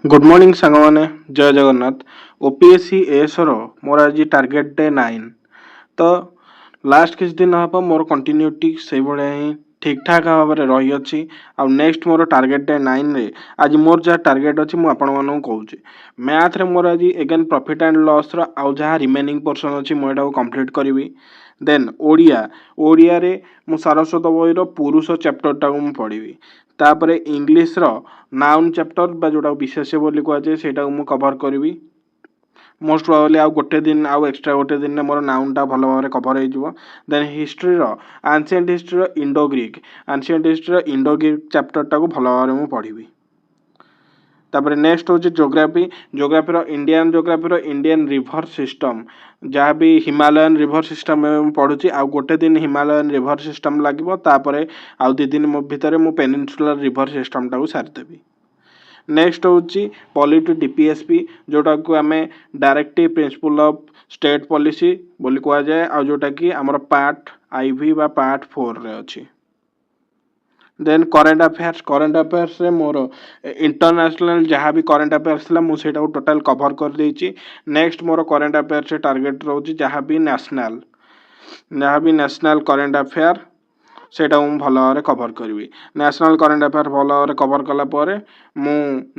Good morning सांगमाने जय Jagannath OPSC एएसर मोर आज target day 9 तो लास्ट किछ दिन हम मोर कंटिन्यूटी से भाया ही ठीक ठाक भाव में रही अच्छी आ नेक्स्ट मोर टार्गेट डे 9 रे आज मोर जहाँ टार्गेट अच्छी मुझे कहूँ मैथ रे मोर आज एगेन प्रॉफिट एंड लॉस आउ जहाँ रिमेनिंग पोर्शन अच्छी मुझे कंप्लीट करी देन ओडिया ओडिया रे मु सारस्वत बही पुरुष चैप्टर टाक पढ़ी तापर इंग्लीश रो नाउन चैप्टर बा जोटा विशेष बोली कहुए से कवर करी मोस्ट प्रोबेबली आउ गोटे दिन आउ एक्सट्रा गोटे दिन मोर नाउनटा भल भाव में कवर हो देन हिस्ट्री रो ancient history Indo Greek ancient history Indo Greek chapter टाक भल भाव में पढ़ी तापर नेक्स्ट हूँ geography geography Indian geography Indian river system जहाँ भी हिमालयन रिभर सिस्टम में पढ़ुची आउ गोटे दिन हिमालयन रिभर सिस्टम लगे तापर आउ 2 दिन भितर मु पेनिनसुलर रिभर सिस्टम टाक सारीदेवी नेक्स्ट हूँ पॉलिटी डीपीएसपी जोटा को आम directive principle of state policy बोली कह जाए आ जोटा कि आमर पार्ट आईवी बा पार्ट 4 रे अच्छी देन करेन्ट अफेयर्स रे मोर इंटरनेशनल जहाँ भी करेन्ट अफेयर्स था मुझे टोटाल कवर कर देछि next more current affairs target रोची जहाँ भी नेशनल करेन्ट अफेयर सेटा मु भल भाव में कवर करी नेशनल करेन्ट अफेयर भल भाव में कवर कला मु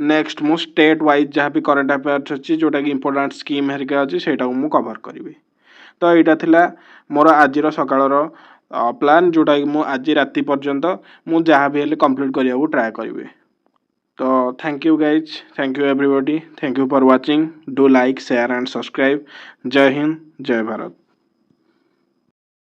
नेक्स्ट मु स्टेट वाइज जहाँ भी करेन्ट अफेयर्स अच्छी जोटा कि इंपोर्टेंट स्कीम हेरिका अच्छी सेटा मु कवर करी तो यहाँ थिला मोर आज सकाळर प्लान जोटा कि मु आज राति पर्यंत मु जहाँ भी हेले कंप्लीट करने को ट्राए करी तो thank you guys thank you everybody thank you for watching do like share and subscribe जय हिंद जय भारत।